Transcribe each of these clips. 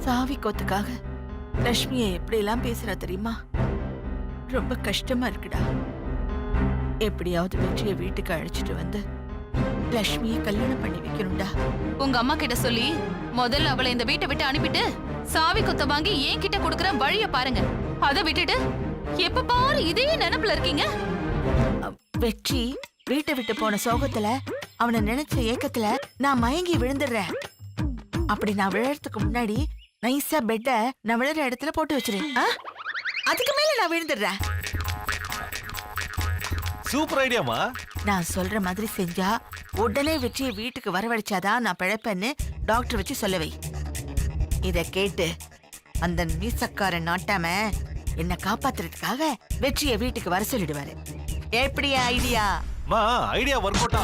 சாவி கொத்துக்காக லட்சுமியை எப்படி எல்லாம் பேசுறா தெரியுமா? ரொம்ப கஷ்டமா இருக்குடா. எப்படியாவது வெற்றியை வீட்டுக்கு அழைச்சிட்டு வந்து லட்சுமியை கல்யாணம் பண்ணி வைக்கணும்டா. உங்க அம்மா கிட்ட சொல்லி முதல்ல அவளை இந்த வீட்டை விட்டு அனுப்பிட்டு சாவி கொத்த வாங்கி ஏன் கிட்ட கொடுக்கற வழிய பாருங்க. அதை விட்டுட்டு எப்ப பாரு இதே நினைப்புல இருக்கீங்க. வெற்றி வீட்டை விட்டு போன சோகத்துல அவனை நினைச்ச ஏக்கத்துல நான் மயங்கி விழுந்துடுறேன். அப்படி நான் விழறதுக்கு முன்னாடி நைஸா பெட்ட நான் விழுற இடத்துல போட்டு வச்சிருக்கேன். அதுக்கு மேல நான் விழுந்துடுறேன். சூப்பர் ஐடியாமா. நான் சொல்ற மாதிரி செஞ்சா உடனே வெற்றியை வீட்டுக்கு வரவழைச்சாதான் நான் பிழைப்பேன்னு டாக்டர் வச்சு சொல்லவை. இத கேட்டு அந்த மீசக்காரன் நாட்டாம என்ன காப்பாத்துறதுக்காக வெற்றியை வீட்டுக்கு வர சொல்லிடுவாரு. எப்படியா ஐடியா? ஐடியா ஒர்க் அவுட்டா?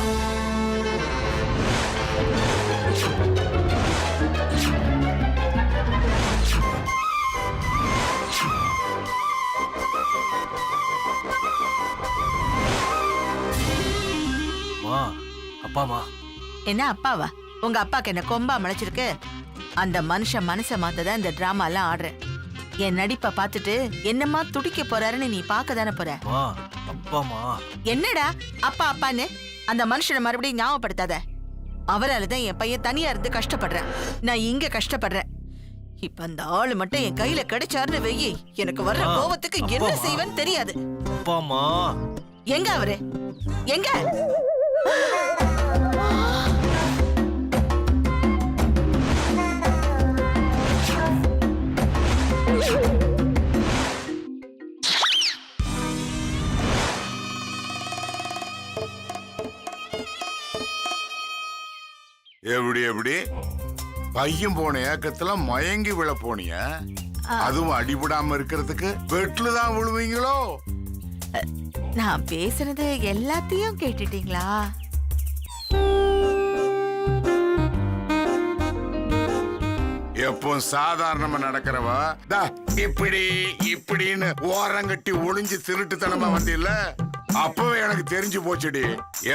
அப்பாமா. என்ன அப்பாவா? உங்க அப்பாக்கு என்ன கொம்பா முளைச்சிருக்கு? அந்த மனுஷன் மனச மாத்ததான் இந்த டிராமா எல்லாம் ஆடுறேன். என் நடிப்பை பார்த்துட்டு என்னமா துடிக்க போறாருன்னு நீ பாக்க தானே போற. என்னடா அப்பா அப்பான்னு அந்த மனுஷனை மறுபடியும் ஞாபகப்படுத்தாத. அவரால்தான் என் பையன் தனியா இருந்து கஷ்டப்படுறேன். நான் இங்க கஷ்டப்படுறேன். இப்ப அந்த ஆளு மட்டும் என் கையில கிடைச்சாருன்னு வெயி எனக்கு வர்ற கோபத்துக்கு என்ன செய்வேன்னு தெரியாது. எங்க அவரு? எங்க? எப்படி எப்படி பையன் போன ஏக்கத்துல மயங்கி விழ போனிய? அதுவும் அடிபடாம இருக்கிறதுக்கு பெட்ல தான் விழுவீங்களோ? நான் பேசுறது எல்லாத்தையும் கேட்டுட்டீங்களா? எப்போ சாதாரணமா நடக்கிறவா இப்படி இப்படின்னு ஓரங்கட்டி ஒளிஞ்சு திருட்டுத்தனமா வந்தில்ல, அப்பவே எனக்கு தெரிஞ்சு போச்சுடி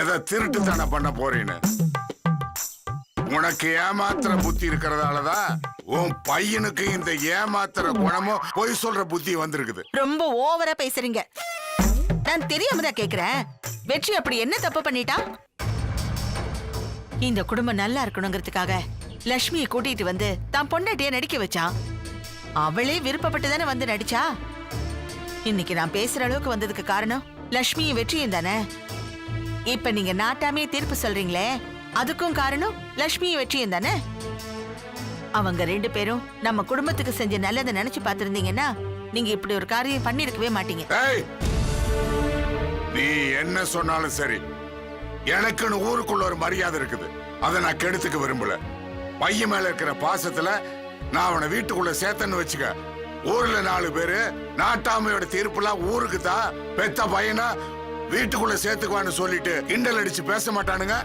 எதை திருட்டுத்தனம் பண்ண போறேன்னு. உனக்கு ஏமாத்துற புத்தி இருக்கிறதாலதான் உன் பையனுக்கு இந்த ஏமாத்துற குணமும் பொய் சொல்ற புத்தி வந்திருக்குது. ரொம்ப ஓவரா பேசுறீங்க. நான் தெரியாம தான் கேக்குறேன். வெற்றி அப்படி என்ன தப்பு பண்ணிட்டா? இந்த குடும்பம் நல்லா இருக்கணுங்கிறதுக்காக லட்சுமியை கூட்டிட்டு வந்து தான் பொண்டாட்டிய நடிக்க வச்சான். அவளே விருப்பப்பட்டு தானே வந்து நடிச்சா. இன்னைக்கு நான் பேசுற அளவுக்கு வந்ததுக்கு காரணம் லட்சுமியும் வெற்றியும் தானே. இப்ப நீங்க நாட்டாமே தீர்ப்பு சொல்றீங்களே, அதுக்கும் காரணம் லட்சுமியும் வெற்றியும் தானே. அவங்க ரெண்டு பேரும் நம்ம குடும்பத்துக்கு செஞ்ச நல்லதை நினைச்சு பாத்திருந்தீங்கன்னா நீங்க இப்படி ஒரு காரியம் பண்ணிருக்கவே மாட்டீங்க. நீ என்ன சொன்னாலும் சரி, எனக்குன்னு ஊருக்குள்ள ஒரு மரியாதை இருக்குது. அதை நான் கெடுத்துக்க விரும்பல. பையன் மேல இருக்கிற பாசத்துல நான் அவனை வீட்டுக்குள்ள சேர்த்தன்னு வச்சுக்க, ஊர்ல 4 பேரு நாட்டாமையோட தீர்ப்புலாம் ஊருக்கு தான் பெத்த பையனா வீட்டுக்குள்ள சேர்த்துக்குவான்னு சொல்லிட்டு கிண்டல் அடிச்சு பேச மாட்டானுங்க.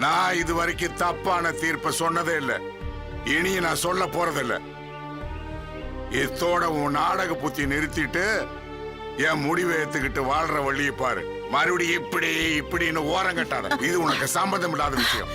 நான் இது வரைக்கும் தப்பான தீர்ப்பை சொன்னதே இல்லை, இனியும் நான் சொல்ல போறதில்லை. இத்தோட உன் நாடக புத்தி நிறுத்திட்டு என் முடிவை ஏத்துக்கிட்டு வாழ்ற வழியை பாரு. மறுபடியும் இப்படி இப்படின்னு ஓரம் கட்டாத. இது உனக்கு சம்பந்தம் இல்லாத விஷயம்.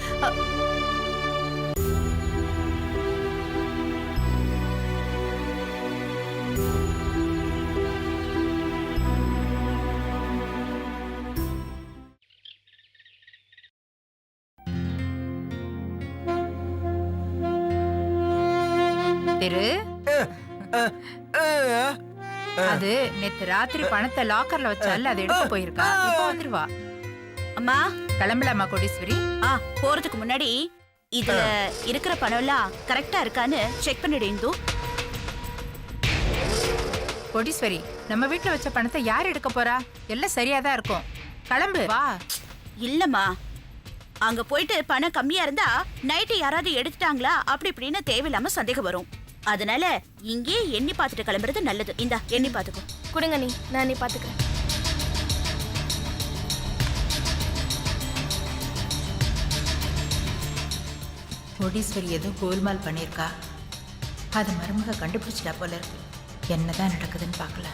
அது நேத்து ராத்திரி பணத்தை லாக்கர்ல வச்சால அதை எடுத்து போயிருக்கா. இப்ப வந்துருவா. அம்மா கிளம்பலாமா கோடீஸ்வரி? போறதுக்கு முன்னாடி இதுல இருக்கிற பணம் எல்லாம் கரெக்டா இருக்கான்னு செக் பண்ணிடு இந்து. கோடீஸ்வரி, நம்ம வீட்டுல வச்ச பணத்தை யார் எடுக்க போறா? எல்லாம் சரியாதான் இருக்கும். கிளம்பு வா. இல்லம்மா, அங்க போயிட்டு பணம் கம்மியா இருந்தா நைட்டு யாராவது எடுத்துட்டாங்களா அப்படி இப்படின்னு தேவையில்லாம சந்தேகம் வரும். அதனால இங்கே எண்ணி பார்த்துட்டு கிளம்புறது நல்லது. இந்தா எண்ணி பார்த்துக்கோ. கொடுங்க நீ, நான் எண்ணி பார்த்துக்கிறேன். கோடீஸ்வரி ஏதோ கோல்மால் பண்ணியிருக்கா. அது மருமக கண்டுபிடிச்சிட்டா போல இருக்கு. என்னதான் நடக்குதுன்னு பார்க்கல.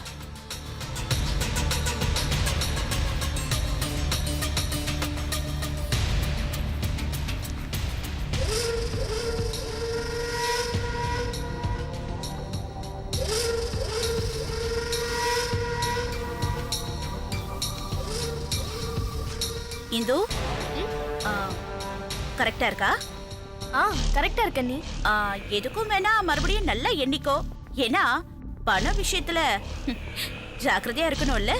இந்து கரெக்டா இருக்கா? ஆ கரெக்டா இருக்க நீ. எதுக்கும் வேணா மறுபடியும் நல்லா எண்ணிக்கோ. ஏன்னா பண விஷயத்துல ஜாக்கிரதையா இருக்கணும்ல.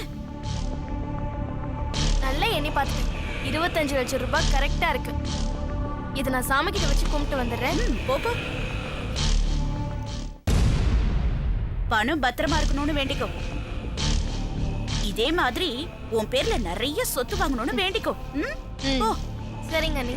நல்லா எண்ணி பார்த்துட்டேன். 25 லட்சம் ரூபாய் கரெக்டா இருக்கு. இதை நான் சாமி கிட்ட வச்சு கும்பிட்டு வந்துடுறேன். போப்போ. பணம் பத்திரமா இருக்கணும்னு வேண்டிக்கோ. இதே மாதிரி உன் பேர்ல நிறைய சொத்து வாங்கணும்னு வேண்டிக்கோ. போ. சரிங்க நீ.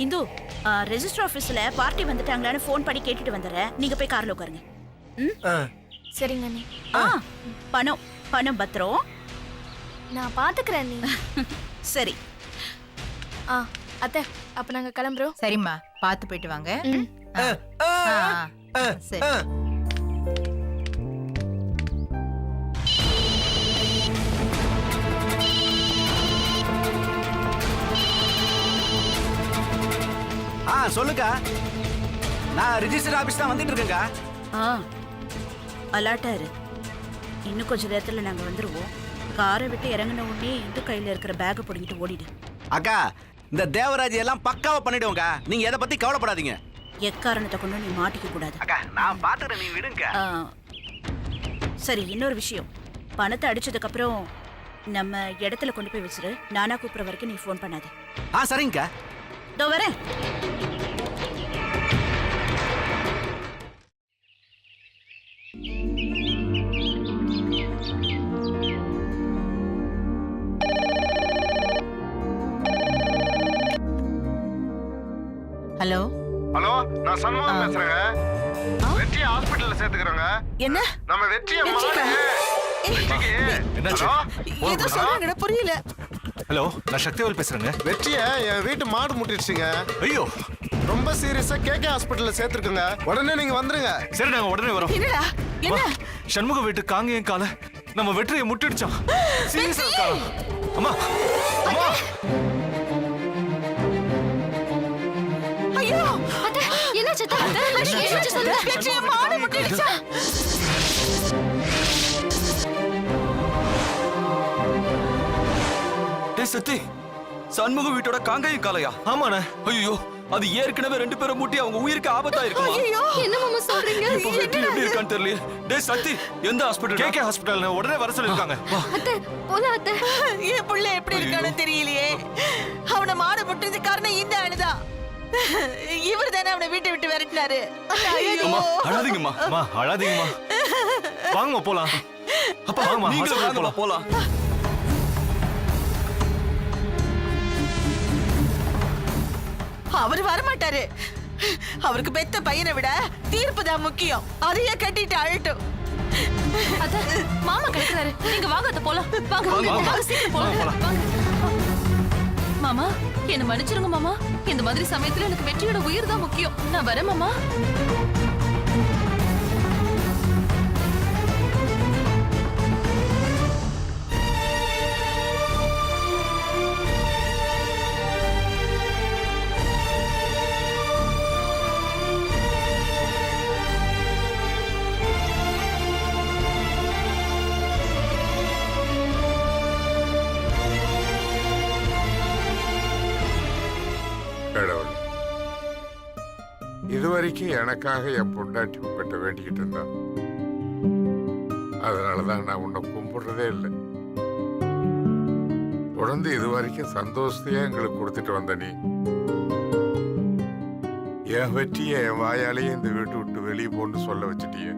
இந்து ரெஜிஸ்டர் ஆபீஸ்ல பார்ட்டி வந்துட்டாங்களான்னு ஃபோன் பண்ணி கேட்டுட்டு வந்துடுறேன். நீங்க போய் கார்ல உட்காருங்க. சரிங்க நீ. பணம் பணம் பத்திரம். நான் பாத்துக்கிறேன் நீ. சரி. அத்தை அப்ப நாங்க கிளம்புறோம். சரிம்மா, பார்த்து போயிட்டு வாங்க. சரி. சொல்லுக்கா. நான் ரிஜிஸ்டர் ஆபீஸ் தான் வந்துட்டு இருக்கேங்க. அலாட்டா இரு. இன்னும் கொஞ்ச நேரத்துல நாங்க வந்துருவோம். காரை விட்டு இறங்கின உடனே இந்து கையில இருக்கிற பேக்கை பிடிங்கிட்டு ஓடிடு. அக்கா, இந்த தேவராஜ் எல்லாம் பக்காவா பண்ணிடுவோங்க. நீங்க எதை பத்தி கவலைப்படாதீங்க. எக்காரணத்தை கொண்டு நீ மாட்டிக்க கூடாது. அக்கா, நான் பாத்துக்கிறேன், நீ விடுங்க. சரி, இன்னொரு விஷயம். பணத்தை அடிச்சதுக்கு அப்புறம் நம்ம இடத்துல கொண்டு போய் வச்சிரு. நானா கூப்பிடுற வரைக்கும் நீ ஃபோன் பண்ணாத. சரிங்கக்கா. இதோ வரேன். ஹலோ ஹலோ, நான் சண்முகம் பேசுறேங்க. வெற்றி ஹாஸ்பிடல்ல சேர்த்துக்கிறேங்க. என்ன? நம்ம வெற்றியை ஏதோ சொல்றாங்கடா, புரியல. ஹலோ, நான் சக்திவேல் பேசுறேங்க. வெற்றியை என் வீட்டு மாடு முட்டிடுச்சுங்க. ஐயோ, ரொம்ப சீரியஸா கேகே ஹாஸ்பிடல்ல சேர்த்துருக்குங்க. உடனே நீங்க வந்துருங்க. சரி, நாங்க உடனே வரோம். என்னடா? என்ன? சண்முக வீட்டு காங்கேயம் கால நம்ம வெற்றியை முட்டிடுச்சோம். சீரியஸா இருக்கா? அம்மா, அம்மா. ஐயோ, அத்தை என்னாச்சு அத்தை? என்னாச்சு சொல்லுங்க. வெற்றியை மாடு முட்டிடுச்சா? சத்தி, சண்முக வீட்டோட காங்காயம் காலையா? ஆமாண்ணே. ஐயோ, அது ஏற்கனவே 2 பேரை முட்டி அவங்க உயிருக்கு ஆபத்தா இருக்குமா? என்ன மாமா சொல்றீங்க? இப்ப வெற்றி எப்படி இருக்கான்னு தெரியல. டேய் சக்தி, எந்த ஹாஸ்பிடல்? KK hospital. உடனே வர சொல்லிருக்காங்க. அத்தை போலாம் அத்தை. என் புள்ள எப்படி இருக்கான்னு தெரியலையே. அவனை மாடு முட்டுறது காரணம் இந்த ஆளுதான். இவர் தானே அவனை வீட்டை விட்டு விரட்டினாரு. அம்மா, அழாதீங்கம்மா. அம்மா, அழாதீங்கம்மா. வாங்க போலாம். அப்பா, நீங்களும் வாங்கம்மா போலாம். அவர் வரமாட்டாரு. அவருக்கு பெத்த பையனை விட தீர்ப்பு தான் முக்கியம். அதையே கட்டிட்டு அழட்டும். அத்தை, மாமா கிடைக்கிறாரு. நீங்க வாங்க அத்தை, போலாம். வாங்க சீக்கிரம் போலாம். மாமா, என்ன மன்னிச்சிருங்க மாமா. இந்த மாதிரி சமயத்துல எனக்கு வெற்றியோட உயிர் தான் முக்கியம். நான் வரேன் மாமா. இதுவரைக்கும் எனக்காக என் பொண்டாட்டி உங்ககிட்ட வேண்டிக்கிட்டு இருந்தான். அதனாலதான் நான் உன்னை கும்பிடுறதே இல்லை. தொடர்ந்து இதுவரைக்கும் சந்தோஷத்தையே எங்களுக்கு கொடுத்துட்டு வந்த நீ என் வெற்றியை என் வாயாலேயே இந்த வீட்டு விட்டு வெளியே போன்னு சொல்ல வச்சுட்டிய.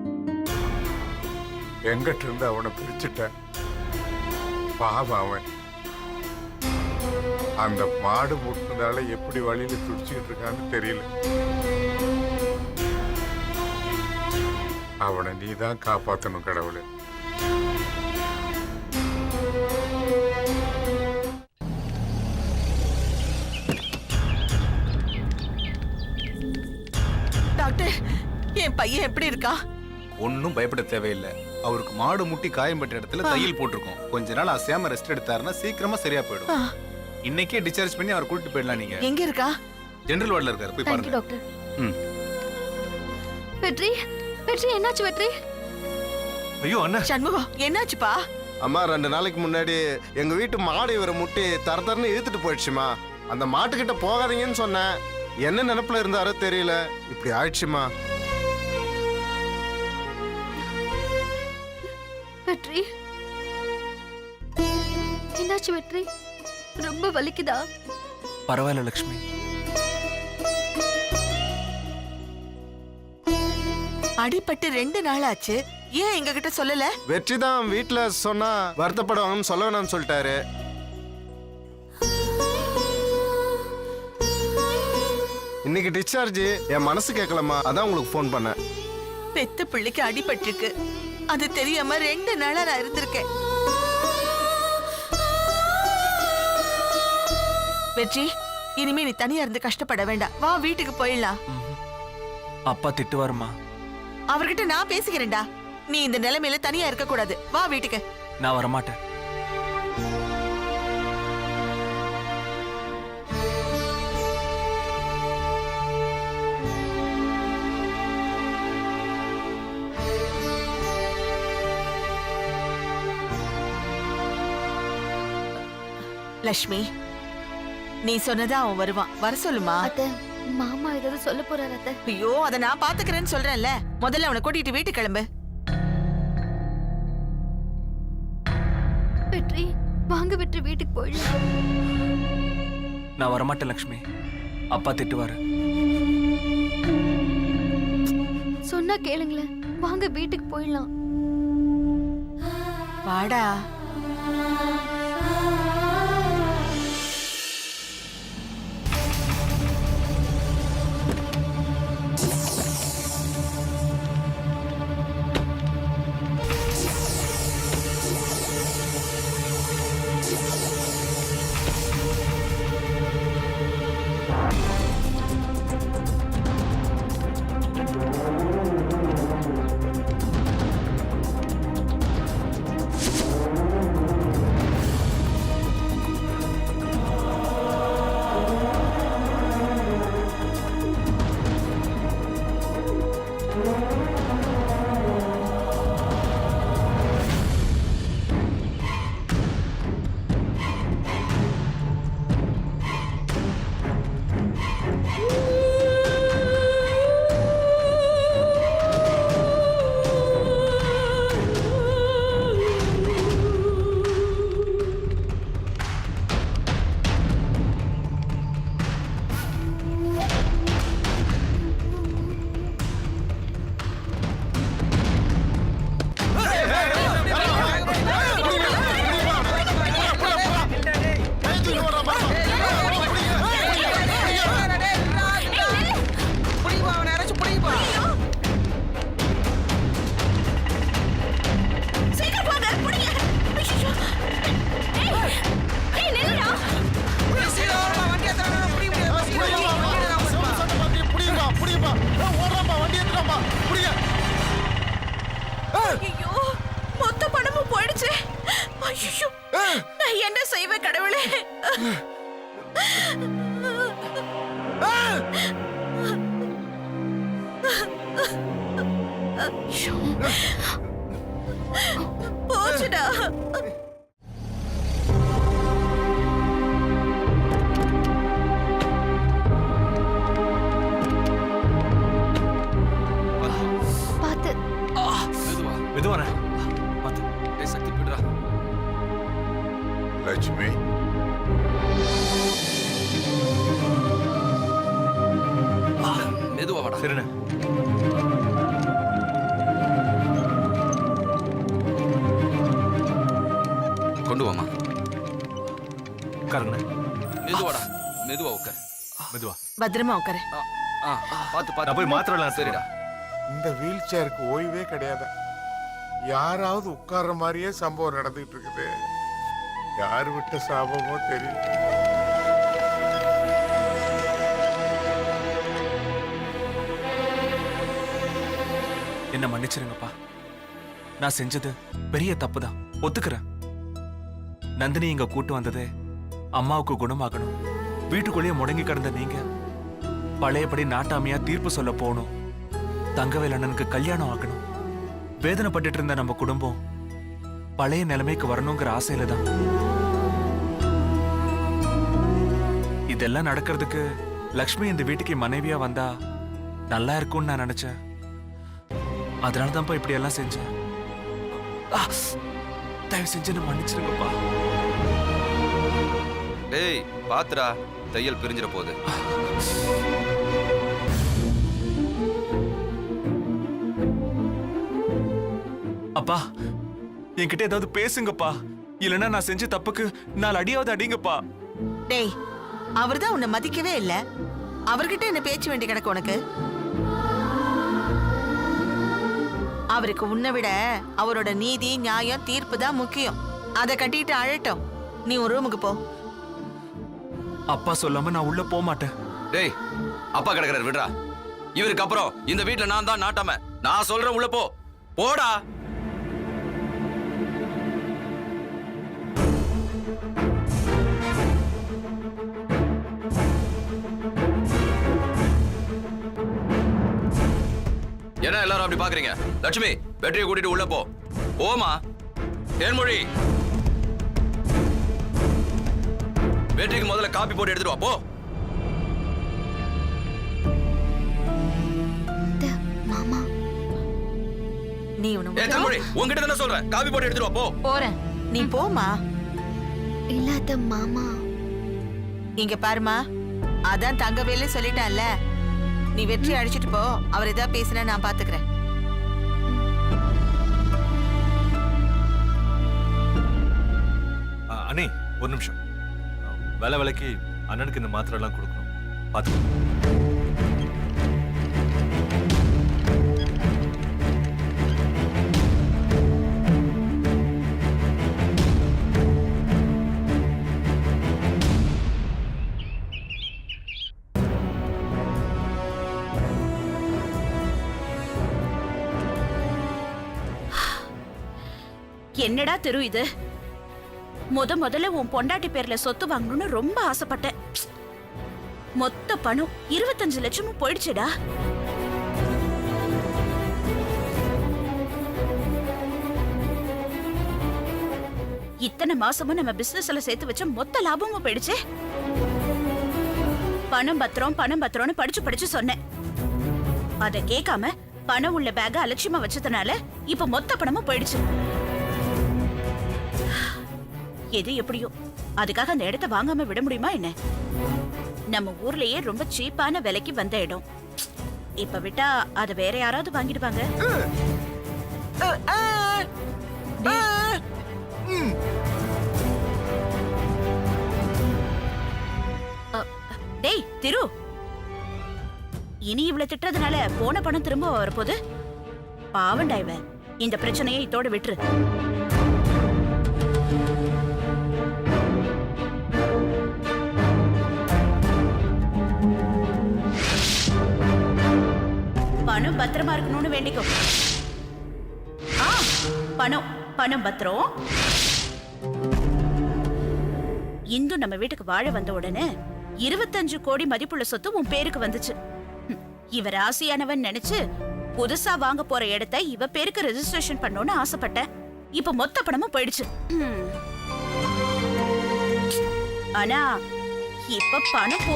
எங்கிட்ட இருந்து அவனை பிரிச்சுட்ட. பாவம் அவன். அந்த மாடு முட்டினதால எப்படி வழியில துடிச்சுக்கிட்டு இருக்கான்னு தெரியல. அவனை நீதான் காப்பாத்தணும் கடவுளே. டாக்டர், என் பையன் எப்படி இருக்கா? ஒன்னும் பயப்பட தேவையில்லை. அவருக்கு மாடு முட்டி காயம்பட்ட இடத்துல தையல் போட்டிருக்கோம். கொஞ்ச நாள் அசையாம ரெஸ்ட் எடுத்தாருன்னா சீக்கிரமா சரியா போயிடும். இன்னைக்கே டிஸ்சார்ஜ் பண்ணி அவர் கூட்டிட்டு போயிடலாம். நீங்க எங்க இருக்கா? ஜெனரல் வார்டுல இருக்காரு, போய் பாருங்க. டாக்டர். ம். வெற்றி, வெற்றி என்னாச்சு வெற்றி? ஐயோ அண்ணா. சண்முகம் என்னாச்சுப்பா? அம்மா 2 நாளைக்கு முன்னாடி எங்க வீட்டு மாடு இவரை முட்டி தரன்னு இழுத்துட்டு போயிடுச்சுமா. அந்த மாட்டுக்கிட்ட போகாதீங்கன்னு சொன்னேன். என்ன நினைப்புல இருந்தாரோ தெரியல, இப்படி ஆயிடுச்சுமா. வெற்றி என்னாச்சு வெற்றி? ரொம்ப வலிக்குதா? பரவாயில்ல லக்ஷ்மி. அடிபட்டு 2 நாள் ஆச்சு, ஏன் எங்க கிட்ட சொல்லல? வெற்றி தான் வீட்டுல சொன்னா வருத்தப்படுவாங்கன்னு சொல்ல வேணாம்னு சொல்லிட்டாரு. இன்னைக்கு டிஸ்சார்ஜ், என் மனசு கேட்கலமா, அதான் உங்களுக்கு ஃபோன் பண்ணேன். பெத்த பிள்ளைக்கு அடிபட்டிருக்கு, அது தெரியாம 2 நாளா நான் இருந்திருக்கேன். வெற்றி, இனிமே நீ தனியா இருந்து கஷ்டப்பட வேண்டாம், வா வீட்டுக்கு போயிடலாம். அப்பா திட்டுவாருமா. அவர்கிட்ட நான் பேசிக்கிறேன்டா. நீ இந்த நிலைமையில தனியா இருக்க கூடாது, வா வீட்டுக்கு. நான் வரமாட்டேன். லட்சுமி, நீ சொன்னதா அவன் வருவான், வர சொல்லுமா. அத்தை, மாமா ஏதாவது சொல்ல போறாரு அத்தை. ஐயோ, அத நான் பாத்துக்கிறேன்னு சொல்றேன்ல, முதல்ல அவனை கூட்டிட்டு வீட்டுக்கு கிளம்பு. வெற்றி, வாங்க வெற்றி, வீட்டுக்கு போயிடலாம். நான் வரமாட்டேன் லக்ஷ்மி, அப்பா திட்டுவாரு. சொன்னா கேளுங்களேன், வாங்க வீட்டுக்கு போயிடலாம். வாடா. ஐயோ, மொத்த பணமும் போயிடுச்சு. ஐயோ, நான் என்ன செய்வேன் கடவுளே? போச்சுடா. பாத்து மெதுவான சக்தி போயிடுறா. லட்சுமி, மெதுவா வாடா. சரிண்ணே. கொண்டு வாமா. உட்காருங்கண்ணே. மெதுவாடா, மெதுவா உட்கார். மெதுவா. பத்திரமா உட்காரு. பாத்து நான் பாத்து போய் மாத்திரலாம். சரிடா. இந்த வீல் சேருக்கு ஓய்வே கிடையாது. யாராவது உட்கார்ற மாதிரியே சம்பவம் நடந்துட்டு இருக்குது. யார் விட்ட சாபமோ தெரியல. என்ன மன்னிச்சிருங்கப்பா. நான் செஞ்சது பெரிய தப்பு தான், ஒத்துக்கிறேன். நந்தினி இங்க கூட்டு வந்ததே அம்மாவுக்கு குணமாகணும். வீட்டுக்குள்ளேயே முடங்கி கிடந்த நீங்க பழையபடி நாட்டாமையா தீர்ப்பு சொல்ல போகணும். தங்கவேல் அண்ணனுக்கு கல்யாணம் ஆகணும். வேதனைப்பட்டு இருந்த நம்ம குடும்பம் பழைய நிலைமைக்கு வரணுங்கிற ஆசையில தான். இதெல்லாம் நடக்கிறதுக்கு லக்ஷ்மி இந்த வீட்டுக்கு மனைவியா வந்தா நல்லா இருக்கும்னு நான் நினைச்சேன். அதனாலதான்ப்பா இப்படி எல்லாம் செஞ்சேன். தயவு செஞ்சு என்ன மன்னிச்சிருங்கப்பா. டேய் பாத்துடா, தையல் பிரிஞ்சிட போகுது. அப்பா என்கிட்ட ஏதாவது பேசுங்கப்பா, இல்லைன்னா நான் செஞ்ச தப்புக்கு 4 அடியாவது அடிங்கப்பா. டேய், அவர்தான் உன்னை மதிக்கவே இல்ல, அவர்கிட்ட என்ன பேச்சு வேண்டி கிடக்கு உனக்கு? அவருக்கு உன்னை விட அவரோட நீதி நியாயம் தீர்ப்பு தான் முக்கியம். அதை கட்டிட்டு அழட்டும். நீ ஒரு ரூமுக்கு போ. அப்பா சொல்லாம நான் உள்ள போக மாட்டேன். டேய் அப்பா கிடக்குறாரு, விடுறா. இவருக்கு அப்புறம் இந்த வீட்டுல நான் தான் நாட்டாம. நான் சொல்றேன், உள்ள போ. போடா. என்ன எல்லாரும் அப்படி பாக்குறீங்க? லட்சுமி, வெற்றியை கூட்டிட்டு உள்ள போ. போமா. தேன்மொழி, வெற்றிக்கு முதல்ல காப்பி போட்டு எடுத்துட்டு வா, போ. மாமா, நீ தேன்மொழி, உன்கிட்ட தானே சொல்றேன், காப்பி போட்டு எடுத்துட்டு வா, போ. போறேன், நீ போமா. இல்லாத மாமா. இங்க பாருமா, அதான் தங்கவேலே சொல்லிட்டான்ல, நீ வெற்றி அடிச்சிட்டு போ. அவர் ஏதாவது பேசினா நான் பாத்துக்கிறேன். அண்ணே ஒரு நிமிஷம். வேலைக்கு அண்ணனுக்கு இந்த மாத்திரை எல்லாம் கொடுக்கணும், பாத்துக்கோ. என்னடா திரு இது? முதல்ல உன் பொண்டாட்டி பேர்ல சொத்து வாங்கணும்னு ரொம்ப ஆசைப்பட்டேன். மொத்த பணம் 25 லட்சமும் போயிடுச்சுடா. இத்தனை மாசமும் நம்ம பிசினஸ்ல சேர்த்து வச்ச மொத்த லாபமும் போயிடுச்சு. பணம் பத்திரம்னு படிச்சு சொன்னேன். அத கேட்காம பணம் உள்ள பேக அலட்சியமா வச்சதுனால இப்ப மொத்த பணமும் போயிடுச்சு. எது எப்படியோ அதுக்காக அந்த இடத்தை வாங்காம விட முடியுமா என்ன? நம்ம ஊர்லயே ரொம்ப சீப்பான விலைக்கு வந்த இடம். இப்ப விட்டா அது வேற யாராவது வாங்கிடுவாங்க. டேய் திரு, இனி இவ்வளவு திட்டுறதுனால போன பணம் திரும்ப வரப்போகுது. பாவண்டா இவ. இந்த பிரச்சனையை இதோட விட்டுரு. பணம் பத்திரமா இருக்கணும்னு வேண்டிக்கோ. பணம் பத்திரம். இந்து நம்ம வீட்டுக்கு வாழ வந்த உடனே 25 கோடி மதிப்புள்ள சொத்து உன் பேருக்கு வந்துச்சு. இவ ராசியானவன் நினைச்சு புதுசா வாங்க போற இடத்தை இவ பேருக்கு ரெஜிஸ்ட்ரேஷன் பண்ணணும்னு ஆசைப்பட்டேன். இப்ப மொத்த பணமும் போயிடுச்சு. ஆனா இப்ப பணம்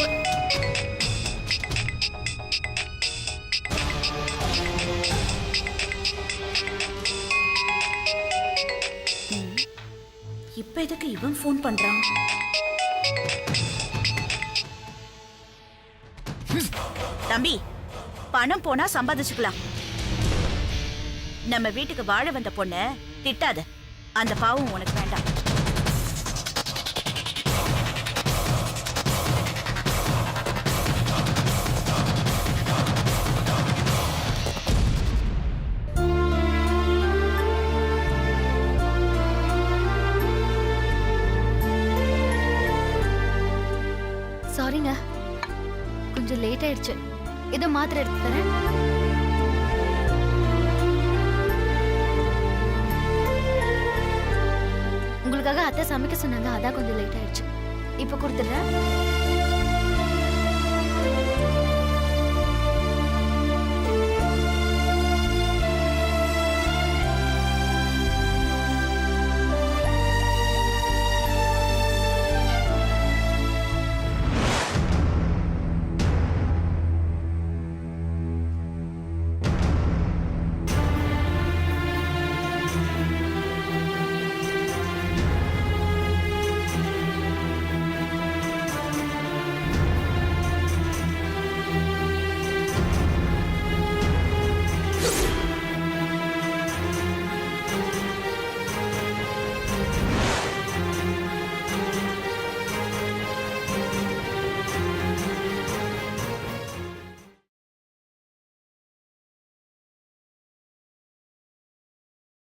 இப்ப எதுக்கு இவன் போன் பண்றான்? தம்பி, பணம் போனா சம்பாதிச்சுக்கலாம். நம்ம வீட்டுக்கு வாழ வந்த பொண்ண திட்டாத. அந்த பாவம் உனக்கு வேண்டாம். சாரிங்க, கொஞ்சம் லேட் ஆயிடுச்சு. ஏதோ மாத்திரை எடுத்து தரேன். உனக்காக அத்தை சமைக்க சொன்னாங்க, அதான் கொஞ்சம் லேட் ஆயிடுச்சு. இப்போ கொடுத்துட்றேன்.